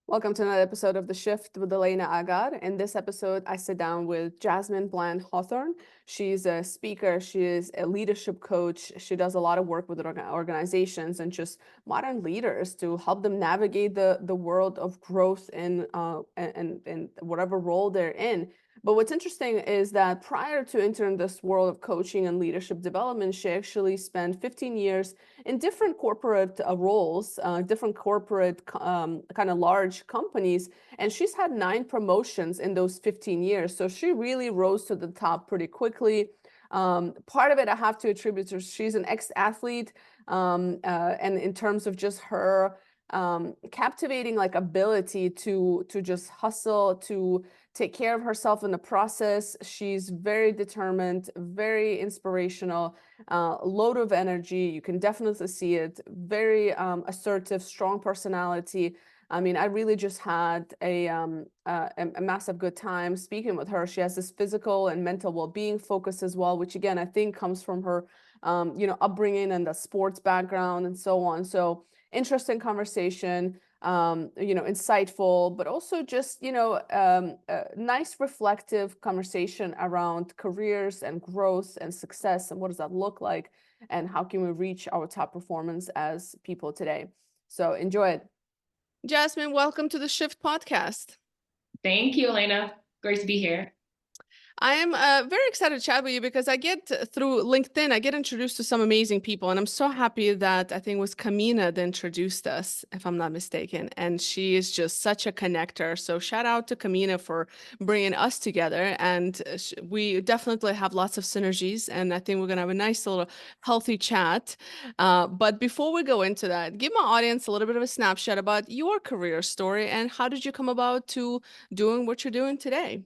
Welcome to another episode of The Shift with Elena Agar. In this episode, I sit down with Jasmine Bland Hawthorne. She's a speaker, she is a leadership coach. She does a lot of work with organizations and just modern leaders to help them navigate the world of growth and whatever role they're in. But what's interesting is that prior to entering this world of coaching and leadership development, she actually spent 15 years in different corporate roles, different corporate kind of large companies, and she's had 9 promotions in those 15 years. So she really rose to the top pretty quickly. Part of it I have to attribute to she's an ex-athlete, and in terms of just her captivating like ability to just hustle, to take care of herself in the process. She's very determined, very inspirational, load of energy. You can definitely see it. Very assertive, strong personality. I mean, I really just had a massive good time speaking with her. She has this physical and mental well-being focus as well, which again, I think comes from her, upbringing and the sports background and so on. So interesting conversation, insightful, but also just, a nice reflective conversation around careers and growth and success and what does that look like and how can we reach our top performance as people today. So enjoy it. Jasmine, welcome to the Shift podcast. Thank you, Elena. Great to be here. I am very excited to chat with you because I get through LinkedIn, I get introduced to some amazing people. And I'm so happy that I think it was Kamina that introduced us, if I'm not mistaken. And she is just such a connector. So shout out to Kamina for bringing us together. And we definitely have lots of synergies. And I think we're going to have a nice little healthy chat. But before we go into that, give my audience a little bit of a snapshot about your career story and how did you come about to doing what you're doing today?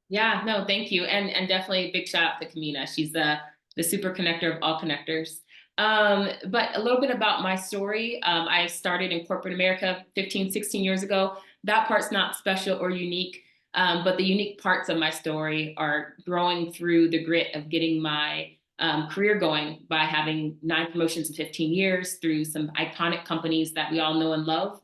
Yeah, no, thank you. And definitely a big shout out to Kamina. She's the super connector of all connectors. But a little bit about my story. I started in corporate America 15, 16 years ago. That part's not special or unique. But the unique parts of my story are growing through the grit of getting my career going by having 9 promotions in 15 years through some iconic companies that we all know and love.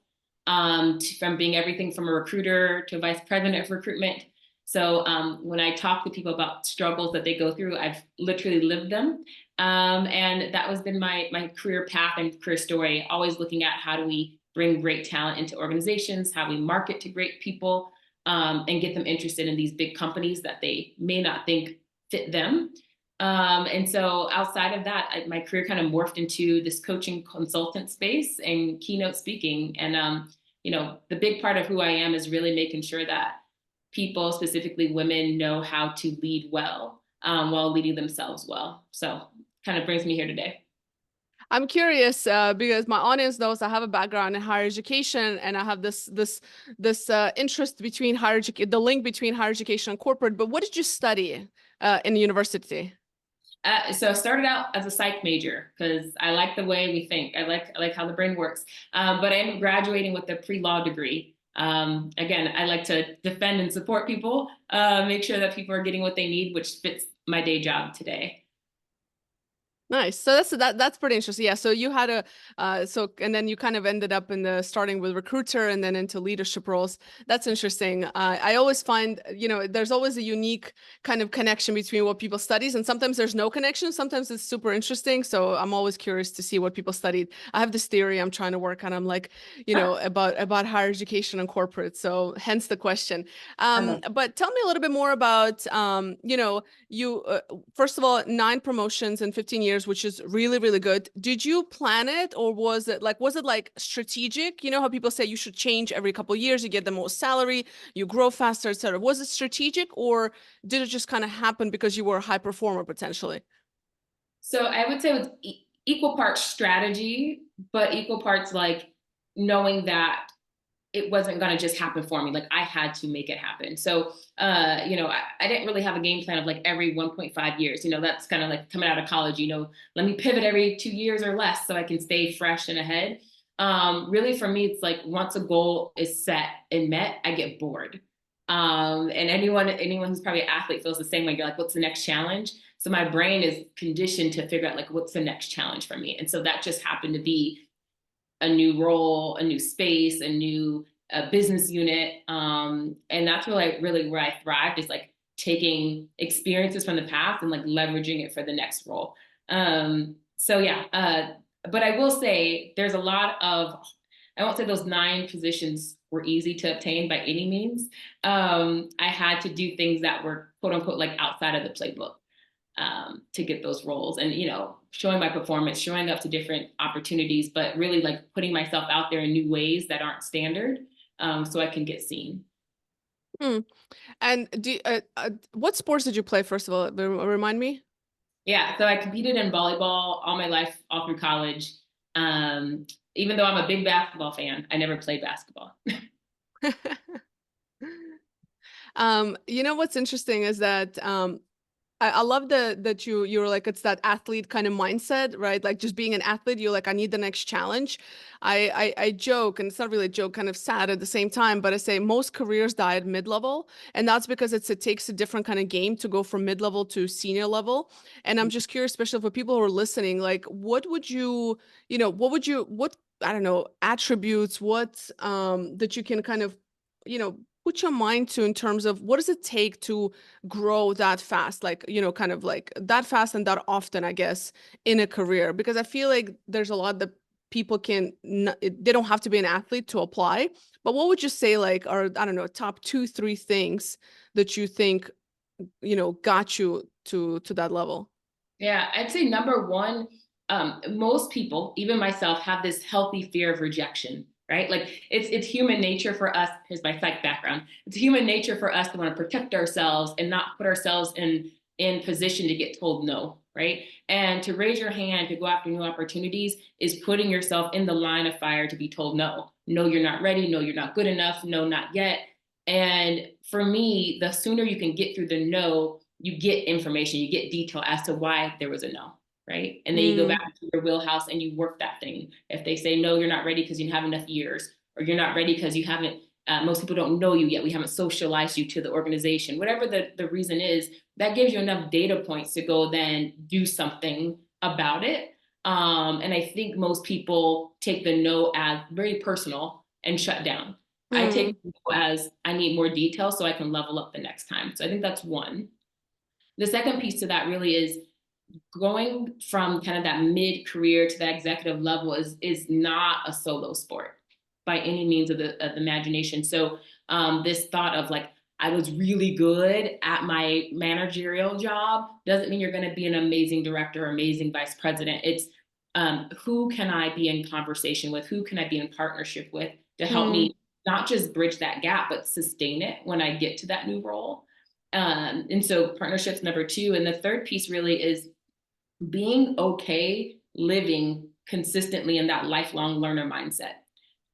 From being everything from a recruiter to a vice president of recruitment. So when I talk to people about struggles that they go through, I've literally lived them. And that has been my career path and career story, always looking at how do we bring great talent into organizations, how we market to great people, and get them interested in these big companies that they may not think fit them. And so outside of that, my career kind of morphed into this coaching consultant space and keynote speaking. And, the big part of who I am is really making sure that people, specifically women, know how to lead well while leading themselves well. So kind of brings me here today. I'm curious because my audience knows I have a background in higher education, and I have this interest between higher education, the link between higher education and corporate. But what did you study in university? So I started out as a psych major because I like the way we think. I like how the brain works. But I ended up graduating with a pre-law degree. Again, I like to defend and support people, make sure that people are getting what they need, which fits my day job today. Nice. So that's pretty interesting. Yeah. So you had and then you kind of ended up in the starting with recruiter and then into leadership roles. That's interesting. I always find, there's always a unique kind of connection between what people studies, and sometimes there's no connection. Sometimes it's super interesting. So I'm always curious to see what people studied. I have this theory I'm trying to work on. I'm like, about higher education and corporate. So hence the question. But tell me a little bit more about, you first of all, 9 promotions in 15 years, which is really, really good. Did you plan it, or was it like strategic? You know how people say you should change every couple of years, you get the most salary, you grow faster, etc. Was it strategic, or did it just kind of happen because you were a high performer potentially? So I would say it was equal parts strategy, but equal parts like knowing that it wasn't going to just happen for me. Like I had to make it happen. So, I didn't really have a game plan of like every 1.5 years, that's kind of like coming out of college, let me pivot every 2 years or less so I can stay fresh and ahead. Really for me, it's like once a goal is set and met, I get bored. And anyone who's probably an athlete feels the same way. You're like, what's the next challenge? So my brain is conditioned to figure out like, what's the next challenge for me? And so that just happened to be a new role, a new space, a new a business unit. And that's really where I thrived, is like taking experiences from the past and like leveraging it for the next role. So yeah, but I will say there's a lot of, I won't say those 9 positions were easy to obtain by any means. I had to do things that were quote unquote like outside of the playbook to get those roles, and showing my performance, showing up to different opportunities, but really like putting myself out there in new ways that aren't standard, so I can get seen. Hmm. And what sports did you play, first of all? Remind me. Yeah, so I competed in volleyball all my life, all through college. Um, Even though I'm a big basketball fan, I never played basketball. What's interesting is that I love that you were like, it's that athlete kind of mindset, right? Like just being an athlete, you're like, I need the next challenge. I joke, and it's not really a joke, kind of sad at the same time, but I say most careers die at mid-level, and that's because it takes a different kind of game to go from mid-level to senior level. And I'm just curious, especially for people who are listening, like what would you, what I don't know, attributes, what that you can kind of, put your mind to in terms of what does it take to grow that fast, like kind of like that fast and that often, I guess, in a career, because I feel like there's a lot that people they don't have to be an athlete to apply. But what would you say, like, are, I don't know, top 2 3 things that you think got you to that level? Yeah, I'd say number one, most people, even myself, have this healthy fear of rejection, right? Like it's human nature for us. Here's my psych background. It's human nature for us to want to protect ourselves and not put ourselves in position to get told no, right? And to raise your hand to go after new opportunities is putting yourself in the line of fire to be told no. No, you're not ready. No, you're not good enough. No, not yet. And for me, the sooner you can get through the no, you get information, you get detail as to why there was a no, right? And then you go Mm, back to your wheelhouse and you work that thing. If they say, no, you're not ready because you don't have enough years, or you're not ready because you haven't, most people don't know you yet, we haven't socialized you to the organization, whatever the reason is, that gives you enough data points to go then do something about it. And I think most people take the no as very personal and shut down. I take mm, it as I need more detail so I can level up the next time. So I think that's one. The second piece to that really is going from kind of that mid-career to that executive level is not a solo sport by any means of the imagination. So this thought of like, I was really good at my managerial job doesn't mean you're going to be an amazing director or amazing vice president. It's who can I be in conversation with? Who can I be in partnership with to help mm, me not just bridge that gap, but sustain it when I get to that new role? And so partnerships number two. And the third piece really is being okay living consistently in that lifelong learner mindset.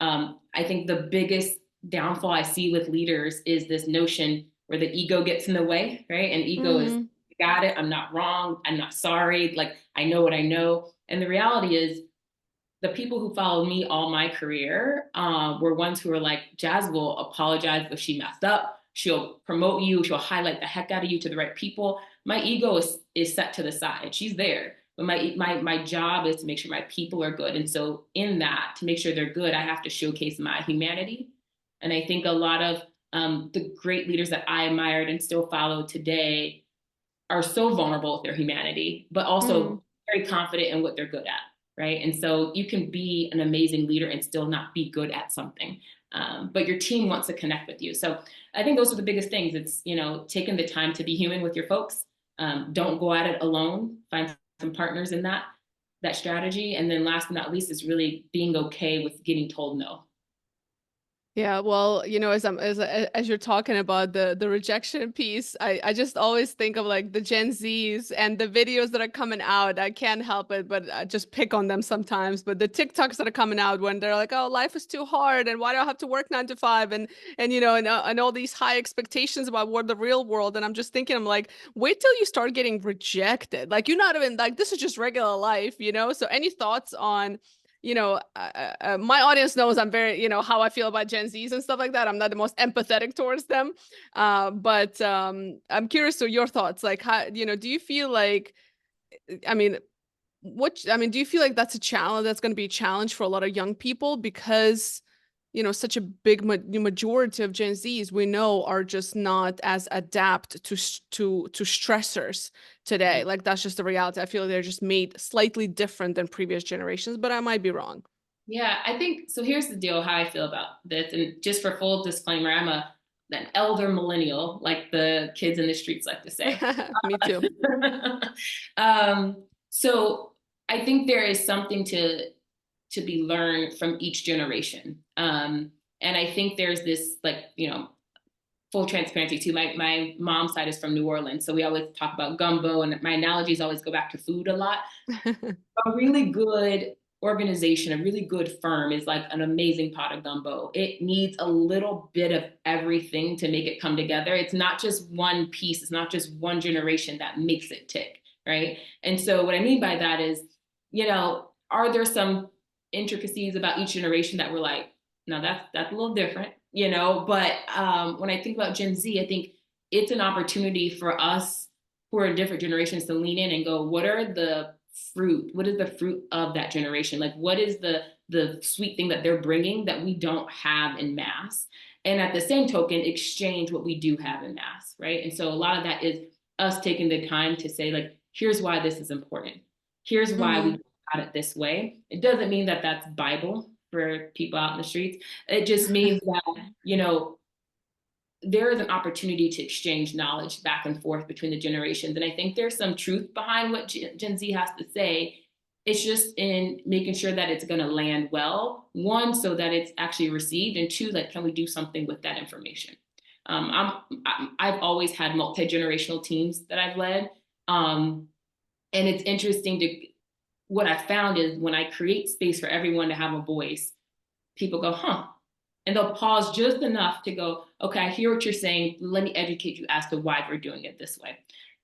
I think the biggest downfall I see with leaders is this notion where the ego gets in the way, right? And ego is, mm, got it, I'm not wrong, I'm not sorry, like I know what I know. And the reality is, the people who followed me all my career were ones who were like, Jazz will apologize if she messed up. She'll promote you. She'll highlight the heck out of you to the right people. My ego is set to the side. She's there. But my job is to make sure my people are good. And so in that, to make sure they're good, I have to showcase my humanity. And I think a lot of the great leaders that I admired and still follow today are so vulnerable with their humanity, but mm. also very confident in what they're good at, right? And so you can be an amazing leader and still not be good at something. But your team wants to connect with you. So I think those are the biggest things. It's, taking the time to be human with your folks. Don't go at it alone. Find some partners in that strategy. And then last but not least is really being okay with getting told no. Yeah, well, as you're talking about the rejection piece, I just always think of like the Gen Zs and the videos that are coming out. I can't help it, but I just pick on them sometimes. But the TikToks that are coming out when they're like, "Oh, life is too hard, and why do I have to work 9 to 5?" And all these high expectations about what the real world. And I'm just thinking, I'm like, wait till you start getting rejected. Like you're not even like this is just regular life. So any thoughts on my audience knows I'm very, how I feel about Gen Zs and stuff like that. I'm not the most empathetic towards them. But I'm curious to your thoughts. Like, how, do you feel like, I mean, do you feel like that's a challenge that's going to be a challenge for a lot of young people because such a big majority of Gen Zs we know are just not as adept to stressors today. Right. Like that's just the reality. I feel they're just made slightly different than previous generations, but I might be wrong. Yeah, I think so. Here's the deal: how I feel about this, and just for full disclaimer, I'm an elder millennial, like the kids in the streets like to say. Me too. So I think there is something to be learned from each generation. And I think there's this, like, full transparency too. My mom's side is from New Orleans, so we always talk about gumbo, and my analogies always go back to food a lot. A really good organization, a really good firm is like an amazing pot of gumbo. It needs a little bit of everything to make it come together. It's not just one piece, it's not just one generation that makes it tick, right? And so what I mean by that is, are there some intricacies about each generation that we're like, no, that's a little different, But when I think about Gen Z, I think it's an opportunity for us who are in different generations to lean in and go, what is the fruit of that generation? Like, what is the sweet thing that they're bringing that we don't have in mass? And at the same token, exchange what we do have in mass, right? And so a lot of that is us taking the time to say, like, here's why this is important. Here's why we got it this way. It doesn't mean that that's Bible for people out in the streets. It just means that, there is an opportunity to exchange knowledge back and forth between the generations. And I think there's some truth behind what Gen Z has to say. It's just in making sure that it's going to land well. One, so that it's actually received, and two, like, can we do something with that information? I've always had multi-generational teams that I've led. And it's interesting what I found is when I create space for everyone to have a voice, people go, huh? And they'll pause just enough to go, okay, I hear what you're saying. Let me educate you as to why we're doing it this way.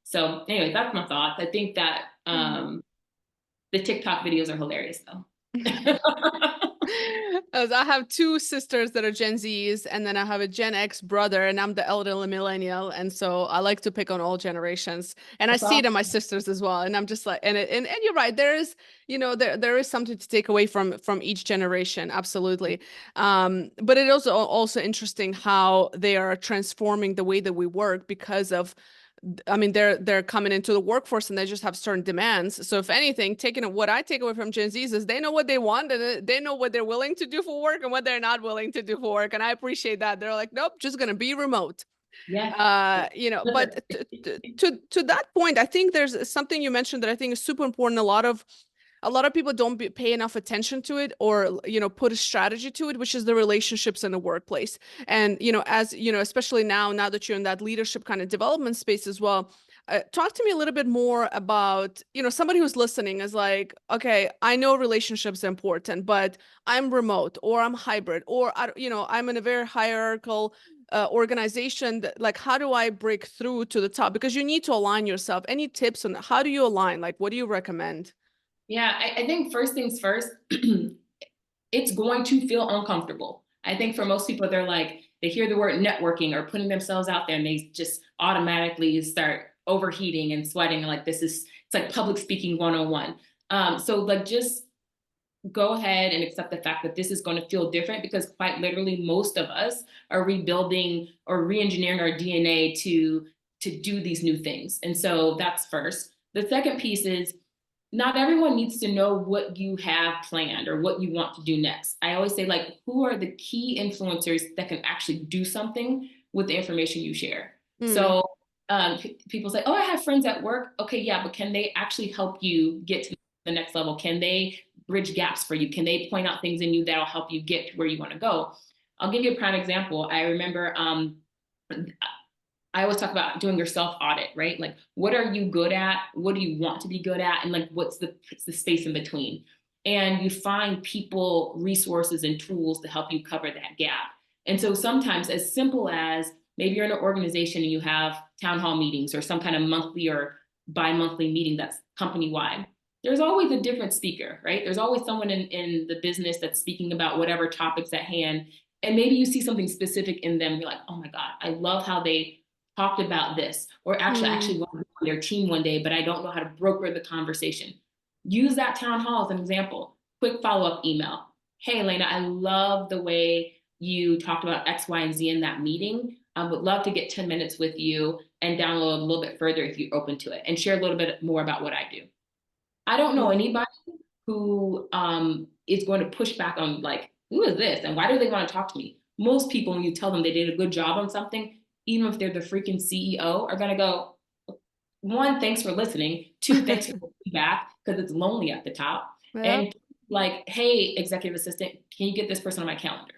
So anyway, that's my thoughts. I think that the TikTok videos are hilarious though. As I have two sisters that are Gen Zs, and then I have a Gen X brother, and I'm the elderly millennial. And so I like to pick on all generations. And I That's see it in awesome. my sisters as well. And I'm just like, and you're right, there is, there is something to take away from each generation, absolutely. But it is also interesting how they are transforming the way that we work because of I mean, they're coming into the workforce and they just have certain demands. So if anything, what I take away from Gen Zs is they know what they want and they know what they're willing to do for work and what they're not willing to do for work. And I appreciate that. They're like, nope, just gonna be remote. Yes. But to that point, I think there's something you mentioned that I think is super important. A lot of people don't pay enough attention to it or put a strategy to it, which is the relationships in the workplace. And as especially now that you're in that leadership kind of development space as well, talk to me a little bit more about somebody who's listening is like, okay, I know relationships are important, but I'm remote or I'm hybrid or I'm in a very hierarchical organization like how do I break through to the top, because you need to align yourself. Any tips on how do you align? Like, what do you recommend? Yeah, I think first things first, it's going to feel uncomfortable. I think for most people, they hear the word networking or putting themselves out there and they just automatically start overheating and sweating. Like it's like public speaking 101. So like just go ahead and accept the fact that this is going to feel different because quite literally most of us are rebuilding or re-engineering our DNA to do these new things. And so that's first. The second piece is not everyone needs to know what you have planned or what you want to do next. I always say, like, who are the key influencers that can actually do something with the information you share? Mm. So people say, oh, I have friends at work. Okay, yeah, but can they actually help you get to the next level? Can they bridge gaps for you? Can they point out things in you that'll help you get to where you want to go? I'll give you a prime example. I remember I always talk about doing your self audit, right? Like, what are you good at? What do you want to be good at? And like, what's the space in between? And you find people, resources, and tools to help you cover that gap. And so sometimes, as simple as maybe you're in an organization and you have town hall meetings or some kind of monthly or bi-monthly meeting that's company wide. There's always a different speaker, right? There's always someone in the business that's speaking about whatever topics at hand. And maybe you see something specific in them. You're like, oh my God, I love how they talked about this, or actually Mm. want to be on their team one day, but I don't know how to broker the conversation. Use that town hall as an example. Quick follow-up email. Hey, Elena, I love the way you talked about X, Y, and Z in that meeting. I would love to get 10 minutes with you and download a little bit further if you're open to it and share a little bit more about what I do. I don't know Mm. anybody who is going to push back on like, who is this? And why do they want to talk to me? Most people, when you tell them they did a good job on something, even if they're the freaking CEO, are going to go, one, thanks for listening. Two, thanks for the feedback because it's lonely at the top. Yep. And like, hey, executive assistant, can you get this person on my calendar?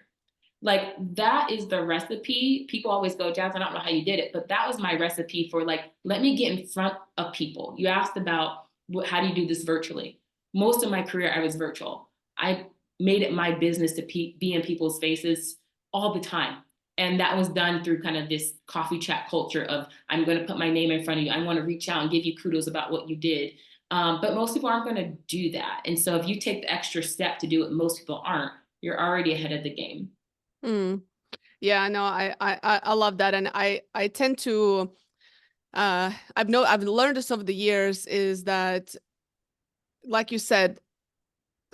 Like that is the recipe. People always go, Jazz, I don't know how you did it, but that was my recipe for like, let me get in front of people. You asked about how do you do this virtually? Most of my career, I was virtual. I made it my business to be in people's faces all the time. And that was done through kind of this coffee chat culture of I'm going to put my name in front of you. I want to reach out and give you kudos about what you did. But most people aren't going to do that. And so if you take the extra step to do what most people aren't, you're already ahead of the game. Mm. Yeah, no, I love that. And I tend to I've learned this over the years is that, like you said,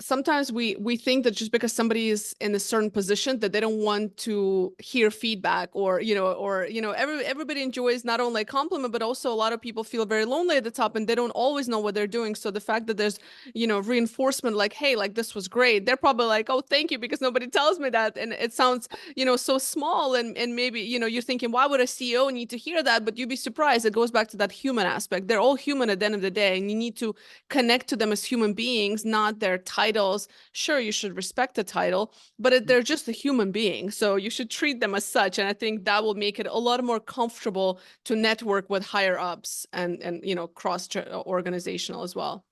sometimes we think that just because somebody is in a certain position that they don't want to hear feedback, or everybody enjoys not only a compliment, but also a lot of people feel very lonely at the top and they don't always know what they're doing. So the fact that there's reinforcement like, hey, like this was great, they're probably like, oh, thank you, because nobody tells me that. And it sounds so small, and maybe you're thinking, why would a CEO need to hear that? But you'd be surprised. It goes back to that human aspect. They're all human at the end of the day, and you need to connect to them as human beings, not their titles. Sure, you should respect the title, but they're just a human being. So you should treat them as such. And I think that will make it a lot more comfortable to network with higher ups and cross organizational as well.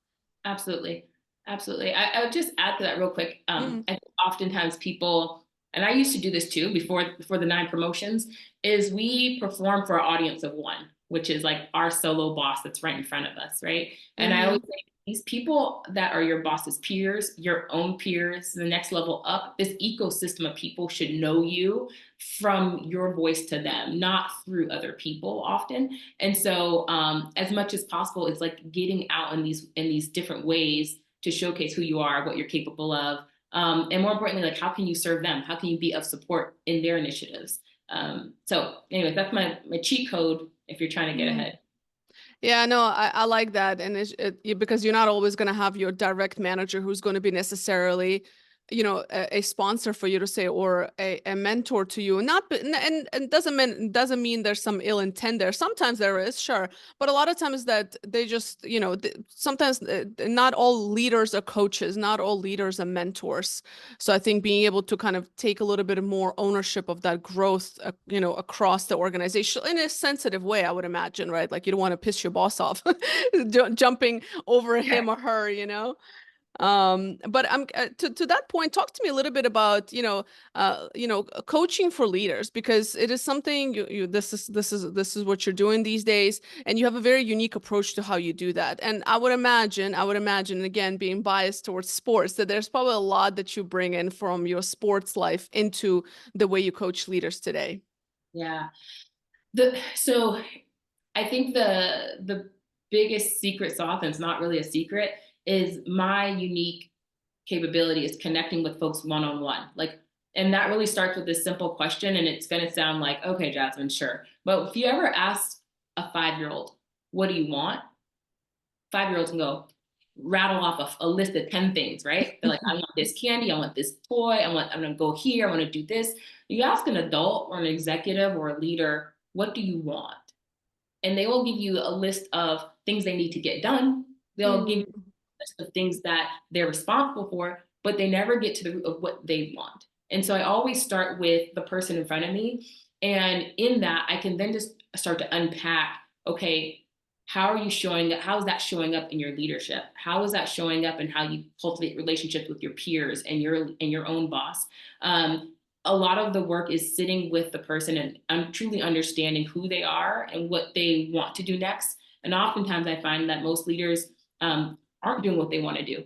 Absolutely. Absolutely. I would just add to that real quick. Mm. I think oftentimes people, and I used to do this too before the 9 promotions, is we perform for an audience of one, which is like our solo boss that's right in front of us, right? And I always Mm-hmm. say these people that are your boss's peers, your own peers, the next level up, this ecosystem of people should know you from your voice to them, not through other people often. And so, as much as possible, it's like getting out in these different ways to showcase who you are, what you're capable of, and more importantly, like how can you serve them? How can you be of support in their initiatives? So, anyway, that's my cheat code if you're trying to get Mm. ahead. Yeah, no, I like that. And because you're not always going to have your direct manager who's going to be necessarily, a sponsor for you to say, or a mentor to you. Not, and doesn't mean there's some ill intent there. Sometimes there is, sure. But a lot of times that they just, sometimes not all leaders are coaches, not all leaders are mentors. So I think being able to kind of take a little bit more ownership of that growth, across the organization in a sensitive way, I would imagine, right? Like you don't want to piss your boss off jumping over him or her, but I'm to that point, talk to me a little bit about coaching for leaders, because it is something this is what you're doing these days, and you have a very unique approach to how you do that. And I would imagine, again, being biased towards sports, that there's probably a lot that you bring in from your sports life into the way you coach leaders today. Yeah. So I think the biggest secret sauce, and it's not really a secret, is my unique capability is connecting with folks one on one. Like, and that really starts with this simple question, and it's going to sound like, okay, Jasmine, sure. But if you ever asked a 5-year-old, what do you want? 5-year-olds can go rattle off a list of 10 things, right? They're like, I want this candy, I want this toy, I'm going to go here, I want to do this. You ask an adult or an executive or a leader, what do you want? And they will give you a list of things they need to get done. They'll give you Mm, a list of things that they're responsible for, but they never get to the root of what they want. And so I always start with the person in front of me. And in that, I can then just start to unpack, okay, how are you showing up? How is that showing up in your leadership? How is that showing up in how you cultivate relationships with your peers and your own boss? A lot of the work is sitting with the person and truly understanding who they are and what they want to do next. And oftentimes I find that most leaders aren't doing what they want to do,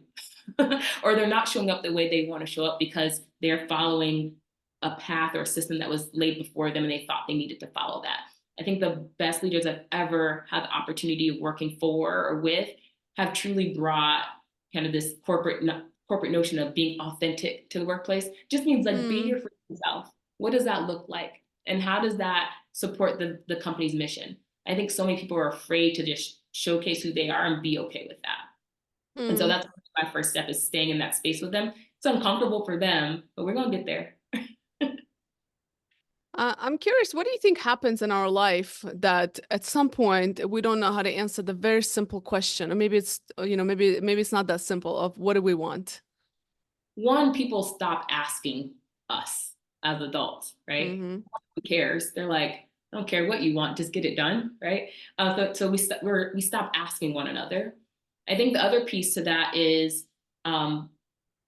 or they're not showing up the way they want to show up because they're following a path or a system that was laid before them and they thought they needed to follow that. I think the best leaders I've ever had the opportunity of working for or with have truly brought kind of this corporate notion of being authentic to the workplace. Just means like be mm. your freaking self. What does that look like? And how does that support the company's mission? I think so many people are afraid to just showcase who they are and be okay with that. And so Mm. that's my first step, is staying in that space with them. It's uncomfortable for them, but we're going to get there. I'm curious, what do you think happens in our life that at some point we don't know how to answer the very simple question? Or maybe it's, maybe it's not that simple of what do we want? One, people stop asking us as adults, right? Mm-hmm. Who cares? They're like, I don't care what you want, just get it done, right? So we stop asking one another. I think the other piece to that is um,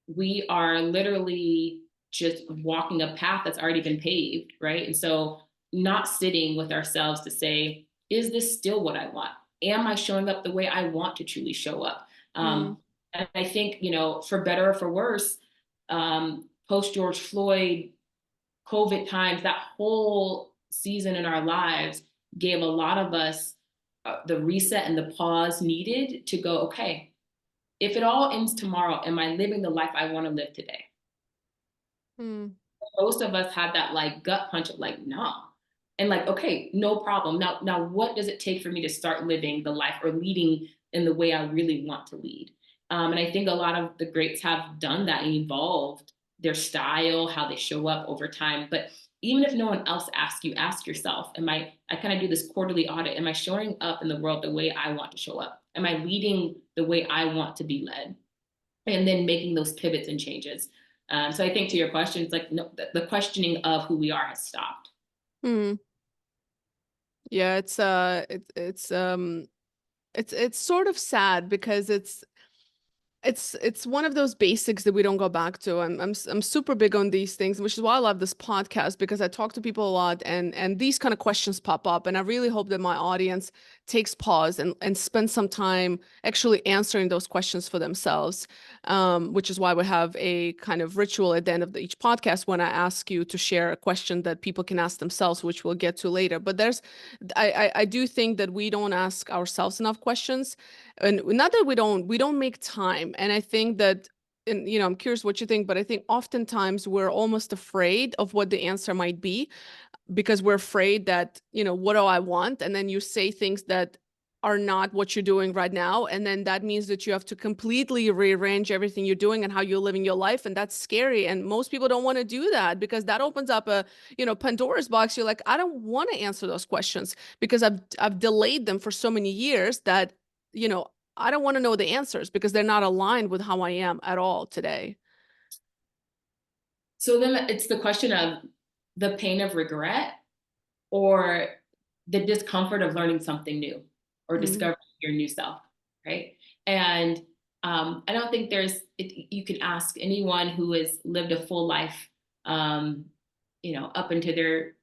we are literally just walking a path that's already been paved, right? And so not sitting with ourselves to say, is this still what I want? Am I showing up the way I want to truly show up? Mm. And I think, for better or for worse, post George Floyd, COVID times, that whole season in our lives gave a lot of us the reset and the pause needed to go, okay, if it all ends tomorrow, am I living the life I want to live today? Mm. Most of us had that like gut punch of like, no. And like, okay, no problem. Now what does it take for me to start living the life or leading in the way I really want to lead? And I think a lot of the greats have done that and evolved their style, how they show up over time. But even if no one else asks you, ask yourself, I kind of do this quarterly audit. Am I showing up in the world the way I want to show up? Am I leading the way I want to be led? And then making those pivots and changes. So I think to your question, it's like no, the questioning of who we are has stopped. Mm. Yeah, it's sort of sad because it's one of those basics that we don't go back to. I'm super big on these things, which is why I love this podcast, because I talk to people a lot and these kind of questions pop up, and I really hope that my audience takes pause and spend some time actually answering those questions for themselves. Which is why we have a kind of ritual at the end of each podcast when I ask you to share a question that people can ask themselves, which we'll get to later. But I do think that we don't ask ourselves enough questions, and not that we don't make time. And I think that, and I'm curious what you think, but I think oftentimes we're almost afraid of what the answer might be, because we're afraid that, what do I want? And then you say things that are not what you're doing right now, and then that means that you have to completely rearrange everything you're doing and how you're living your life, and that's scary. And most people don't want to do that, because that opens up a, Pandora's box. You're like, I don't want to answer those questions because I've delayed them for so many years that, you know I don't want to know the answers because they're not aligned with how I am at all today. So then it's the question of the pain of regret or the discomfort of learning something new or Mm. discovering your new self, right? And I don't think you can ask anyone who has lived a full life, um, up into their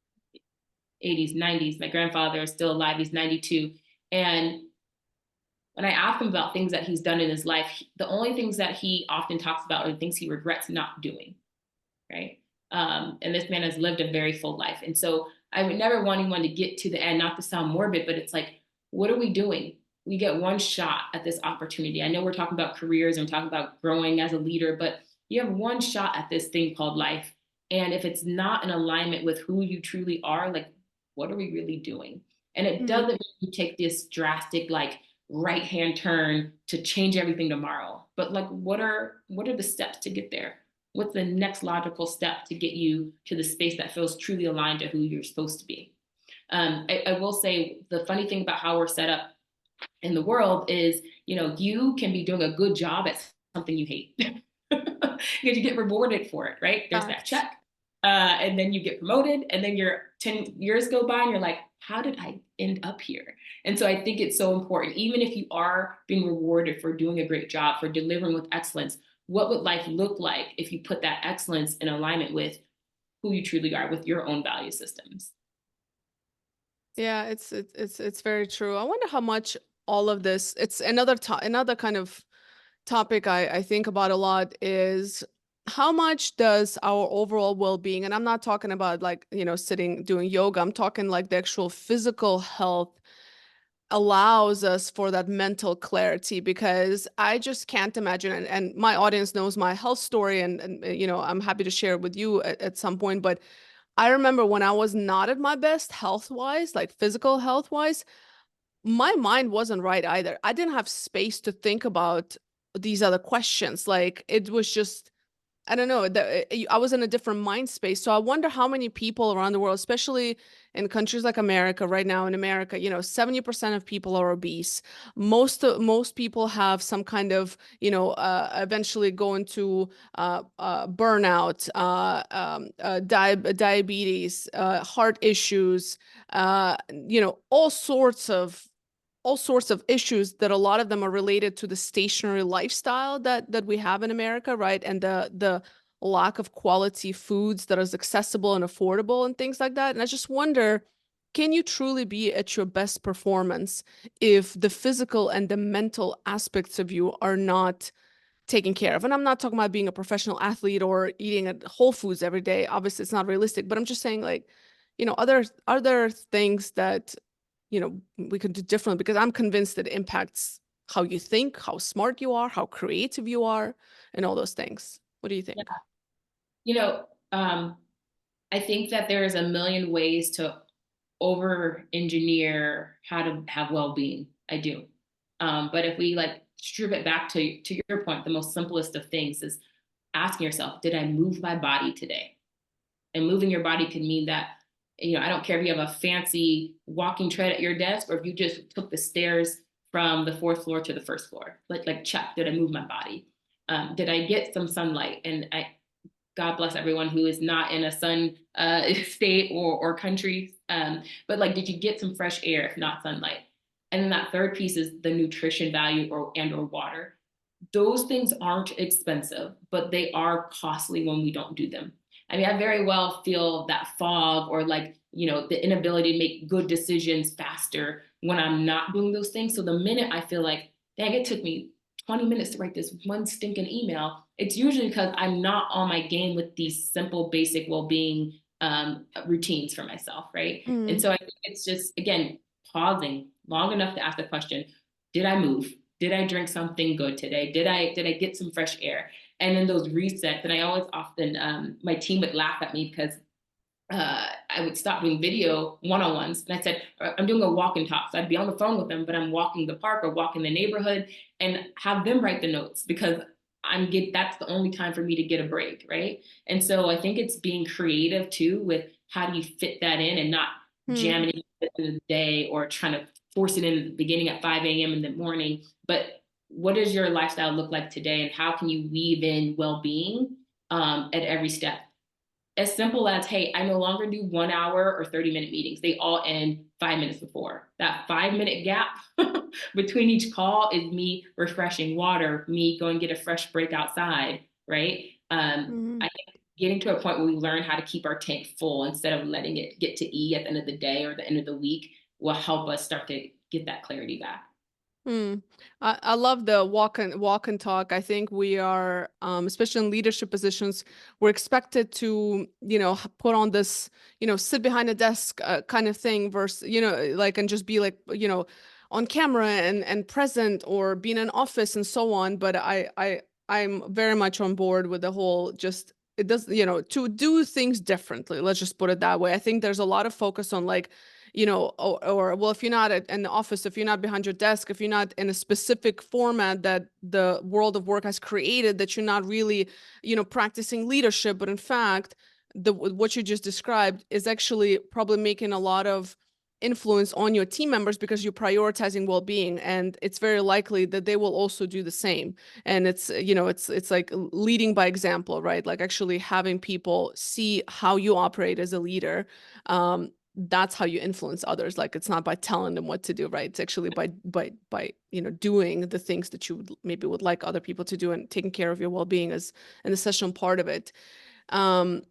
80s, 90s. My grandfather is still alive, he's 92. And when I ask him about things that he's done in his life, the only things that he often talks about are things he regrets not doing, right? And this man has lived a very full life. And so I would never want anyone to get to the end, not to sound morbid, but it's like, what are we doing? We get one shot at this opportunity. I know we're talking about careers and we're talking about growing as a leader, but you have one shot at this thing called life. And if it's not in alignment with who you truly are, like, what are we really doing? And it Mm. doesn't mean you take this drastic, like, right hand turn to change everything tomorrow. But like, what are the steps to get there? What's the next logical step to get you to the space that feels truly aligned to who you're supposed to be? I will say the funny thing about how we're set up in the world is, you can be doing a good job at something you hate because you get rewarded for it, right? There's that Facts. check. And then you get promoted, and then your 10 years go by and you're like, how did I end up here? And so I think it's so important, even if you are being rewarded for doing a great job, for delivering with excellence, what would life look like if you put that excellence in alignment with who you truly are, with your own value systems? Yeah, it's very true. I wonder how much all of this, it's another kind of topic I think about a lot, is how much does our overall well-being, and I'm not talking about like, sitting doing yoga, I'm talking like the actual physical health allows us for that mental clarity. Because I just can't imagine, and my audience knows my health story, and I'm happy to share it with you at some point, but I remember when I was not at my best health-wise, like physical health-wise, my mind wasn't right either. I didn't have space to think about these other questions. Like it was just, I don't know, I was in a different mind space. So I wonder how many people around the world, especially in countries like America right now, in America, 70% of people are obese. Most people have some kind of, eventually go into burnout, diabetes, heart issues, all sorts of issues that a lot of them are related to the stationary lifestyle that we have in America, right? And the lack of quality foods that is accessible and affordable and things like that. And I just wonder, can you truly be at your best performance if the physical and the mental aspects of you are not taken care of? And I'm not talking about being a professional athlete or eating at Whole Foods every day. Obviously, it's not realistic, but I'm just saying, like, other things that we could do differently, because I'm convinced that it impacts how you think, how smart you are, how creative you are, and all those things. What do you Yeah. think? You know, I think that there is a million ways to over engineer how to have well-being. I do. But if we like strip it back to your point, the most simplest of things is asking yourself, did I move my body today? And moving your body can mean that, I don't care if you have a fancy walking tread at your desk or if you just took the stairs from the fourth floor to the first floor. Like check, did I move my body? Did I get some sunlight? And God bless everyone who is not in a sun state or country. But like, did you get some fresh air, if not sunlight? And then that third piece is the nutrition value or water. Those things aren't expensive, but they are costly when we don't do them. I mean, I very well feel that fog or like, the inability to make good decisions faster when I'm not doing those things. So the minute I feel like, dang, it took me 20 minutes to write this one stinking email, it's usually because I'm not on my game with these simple, basic well-being routines for myself, right? And Mm, so I think it's just, again, pausing long enough to ask the question, did I move? Did I drink something good today? Did I get some fresh air? And then those resets. And I always often my team would laugh at me because I would stop doing video one-on-ones. And I said, I'm doing a walk and talk. So I'd be on the phone with them, but I'm walking the park or walking the neighborhood and have them write the notes because that's the only time for me to get a break. Right. And so I think it's being creative too with how do you fit that in and not mm, jamming it in the day or trying to force it in the beginning at 5 a.m. in the morning. But what does your lifestyle look like today? And how can you weave in well-being at every step? As simple as, hey, I no longer do 1 hour or 30-minute meetings. They all end 5 minutes before. That 5 minute gap between each call is me refreshing water, me going get a fresh break outside, right? mm. I think getting to a point where we learn how to keep our tank full instead of letting it get to E at the end of the day or the end of the week will help us start to get that clarity back. Hmm. I love the walk and talk. I think we are, especially in leadership positions, we're expected to, put on this, sit behind a desk kind of thing versus, like, and just be like, on camera and present or be in an office and so on. But I'm very much on board with the whole just it does, to do things differently. Let's just put it that way. I think there's a lot of focus on like or well, if you're not in the office, if you're not behind your desk, if you're not in a specific format that the world of work has created, that you're not really, practicing leadership. But in fact, what you just described is actually probably making a lot of influence on your team members because you're prioritizing well-being, and it's very likely that they will also do the same. And it's like leading by example, right? Like actually having people see how you operate as a leader. That's how you influence others. Like it's not by telling them what to do, right? It's actually by doing the things that you would like other people to do, and taking care of your well-being is an essential part of it. um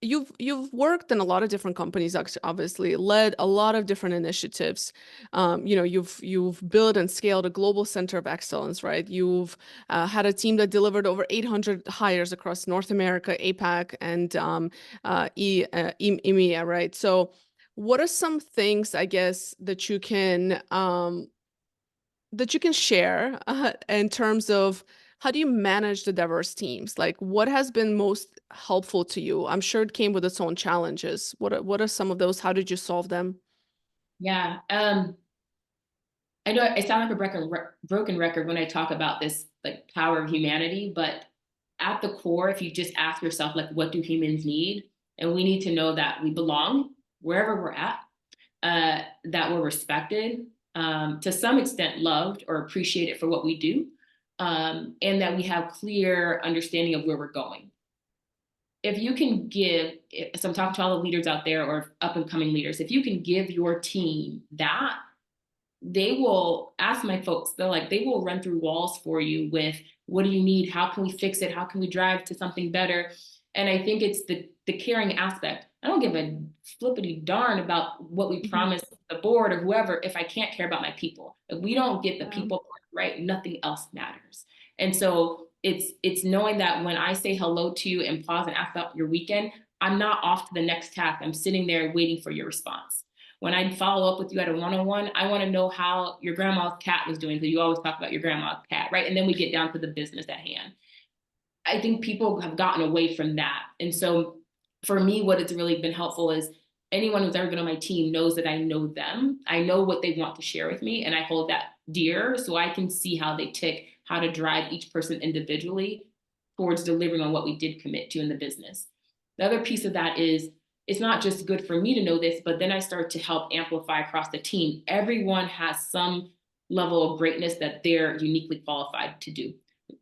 you've worked in a lot of different companies, obviously led a lot of different initiatives. You've built and scaled a global center of excellence, right? You've had a team that delivered over 800 hires across North America, APAC, and EMEA, right? So what are some things, I guess, that you can share in terms of how do you manage the diverse teams? Like, what has been most helpful to you? I'm sure it came with its own challenges. What are some of those? How did you solve them? Yeah. I know I sound like a broken record when I talk about this like power of humanity, but at the core, if you just ask yourself, like, what do humans need? And we need to know that we belong wherever we're at, that we're respected, to some extent loved or appreciated for what we do, and that we have clear understanding of where we're going. If you can give, so I'm talking to all the leaders out there or up and coming leaders, if you can give your team that, they will ask my folks, they're like, they will run through walls for you with what do you need? How can we fix it? How can we drive to something better? And I think it's the caring aspect. I don't give a flippity darn about what we Mhm. promise the board or whoever if I can't care about my people. If we don't get the Yeah. people right, nothing else matters. And so it's knowing that when I say hello to you and pause and ask about your weekend, I'm not off to the next task. I'm sitting there waiting for your response. When I follow up with you at a one-on-one, I want to know how your grandma's cat was doing, because you always talk about your grandma's cat, right? And then we get down to the business at hand. I think people have gotten away from that. And so for me, what it's really been helpful is anyone who's ever been on my team knows that I know them. I know what they want to share with me, and I hold that dear so I can see how they tick, how to drive each person individually towards delivering on what we did commit to in the business. The other piece of that is it's not just good for me to know this, but then I start to help amplify across the team. Everyone has some level of greatness that they're uniquely qualified to do,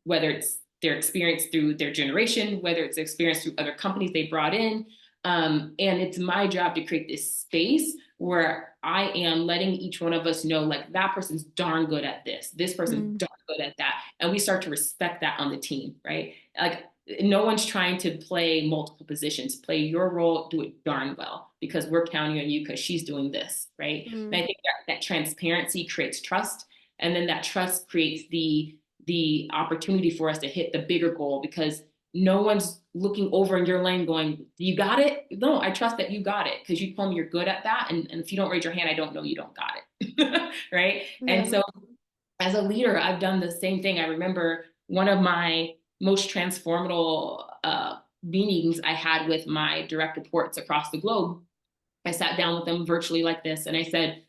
whether it's their experience through their generation, whether it's experience through other companies they brought in. And it's my job to create this space where I am letting each one of us know, like, that person's darn good at this person's Mm. darn good at that. And we start to respect that on the team, right? Like, no one's trying to play multiple positions. Play your role, do it darn well, because we're counting on you because she's doing this, right? And Mm. I think that transparency creates trust. And then that trust creates the opportunity for us to hit the bigger goal, because no one's looking over in your lane going, you got it? No, I trust that you got it because you told me you're good at that. And if you don't raise your hand, I don't know you don't got it. Right. And Yeah. so as a leader, I've done the same thing. I remember one of my most transformational meetings I had with my direct reports across the globe. I sat down with them virtually like this, and I said,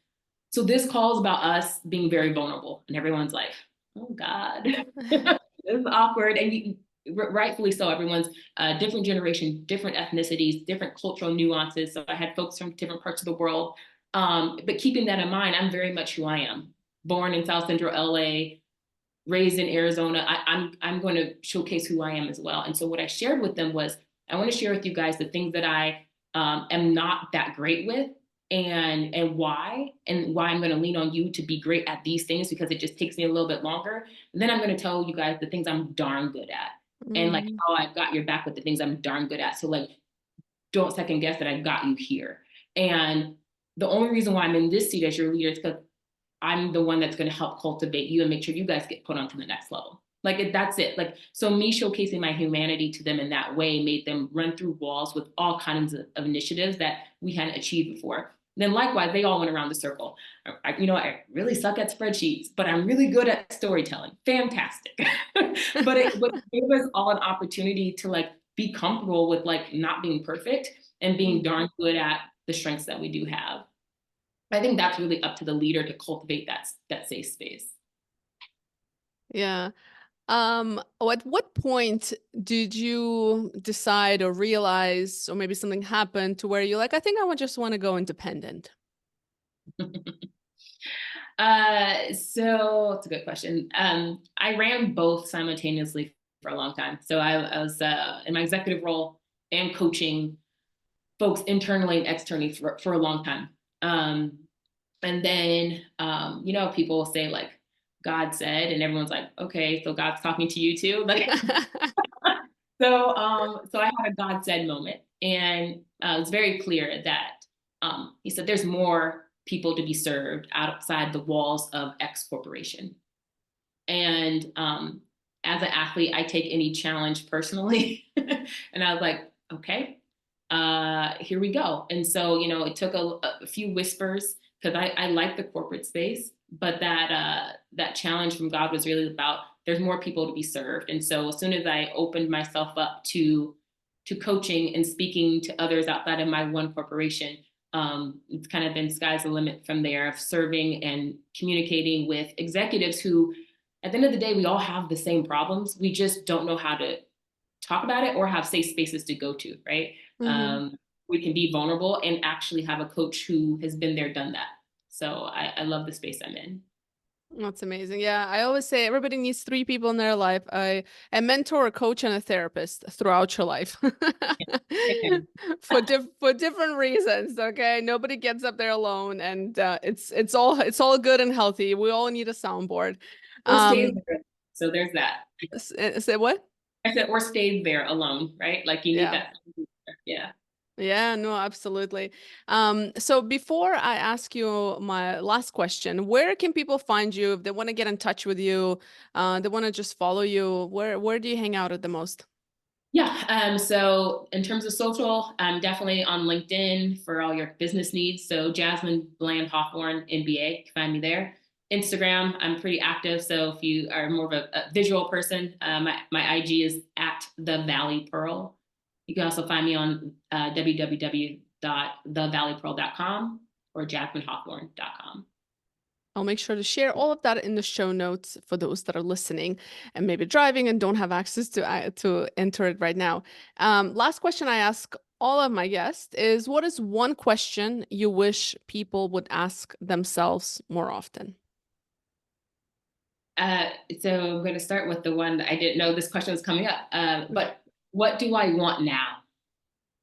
so this call is about us being very vulnerable. And everyone's like, oh God, this is awkward. And rightfully so, everyone's different generation, different ethnicities, different cultural nuances. So I had folks from different parts of the world. But keeping that in mind, I'm very much who I am. Born in South Central LA, raised in Arizona. I'm going to showcase who I am as well. And so what I shared with them was, I want to share with you guys the things that I am not that great with, and why I'm going to lean on you to be great at these things because it just takes me a little bit longer. And then I'm going to tell you guys the things I'm darn good at, and like Mm. how I've got your back with the things I'm darn good at. So like, don't second guess that I've got you here. And the only reason why I'm in this seat as your leader is because I'm the one that's going to help cultivate you and make sure you guys get put onto the next level. Like, that's it. Like, so me showcasing my humanity to them in that way made them run through walls with all kinds of initiatives that we hadn't achieved before. Then likewise, they all went around the circle. I really suck at spreadsheets, but I'm really good at storytelling. Fantastic. But it gave us all an opportunity to like be comfortable with like not being perfect and being Mm. darn good at the strengths that we do have. I think that's really up to the leader to cultivate that safe space. Yeah. At what point did you decide or realize, or maybe something happened to where you're like, I think just want to go independent? So it's a good question. I ran both simultaneously for a long time. So I was in my executive role and coaching folks internally and externally for a long time. And then, people will say like, God said, and everyone's like, okay, so God's talking to you too. Like, so I had a God said moment, and it's very clear that he said there's more people to be served outside the walls of X corporation. And as an athlete, I take any challenge personally, and I was like, okay, here we go. And so it took a few whispers because I like the corporate space, but that challenge from God was really about there's more people to be served. And so as soon as I opened myself up to coaching and speaking to others outside of my one corporation, it's kind of been sky's the limit from there, of serving and communicating with executives who, at the end of the day, we all have the same problems. We just don't know how to talk about it or have safe spaces to go to, right? Mm-hmm. We can be vulnerable and actually have a coach who has been there, done that. So I love the space I'm in. That's amazing. Yeah, I always say everybody needs three people in their life: a mentor, a coach, and a therapist throughout your life, for different reasons. Okay, nobody gets up there alone, and it's all good and healthy. We all need a soundboard. Or stays Um, there. So there's that. say what? I said, or stays there alone, right? Like you need Yeah. that. Yeah. Yeah, no, absolutely. So before I ask you my last question, where can people find you if they want to get in touch with you? They want to just follow you. Where do you hang out at the most? Yeah. So in terms of social, I'm definitely on LinkedIn for all your business needs. So Jasmine Bland Hawthorne, MBA, you can find me there. Instagram, I'm pretty active. So if you are more of a visual person, my IG is at the Valley Pearl. You can also find me on www.thevalleypearl.com or jasminehawthorne.com. I'll make sure to share all of that in the show notes for those that are listening and maybe driving and don't have access to enter it right now. Last question I ask all of my guests is, what is one question you wish people would ask themselves more often? Uh, so I'm going to start with the one that I didn't know this question was coming up. But what do I want now?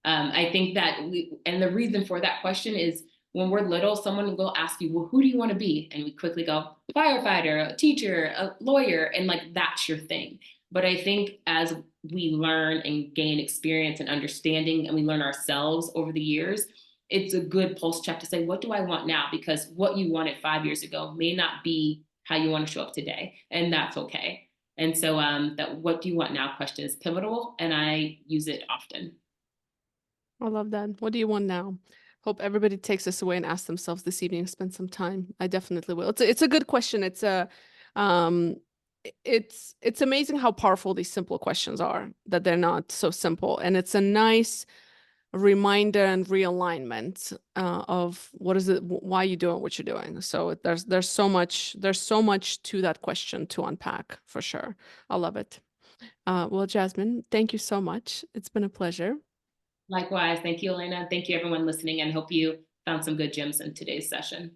I think that and the reason for that question is when we're little, someone will ask you, well, who do you want to be? And we quickly go, firefighter, a teacher, a lawyer, and like that's your thing. But I think as we learn and gain experience and understanding, and we learn ourselves over the years, it's a good pulse check to say, what do I want now? Because what you wanted 5 years ago may not be how you want to show up today, and that's okay. And so that what do you want now question is pivotal, and I use it often. I love that. What do you want now? Hope everybody takes this away and asks themselves this evening. Spend some time. I definitely will. It's a good question. Um, it's amazing how powerful these simple questions are. That they're not so simple, and it's a nice reminder and realignment of what is it, why you doing what you're doing. So there's so much to that question to unpack for sure. I love it. Well, Jasmine, thank you so much. It's been a pleasure. Likewise. Thank you, Elena. Thank you, everyone listening, and hope you found some good gems in today's session.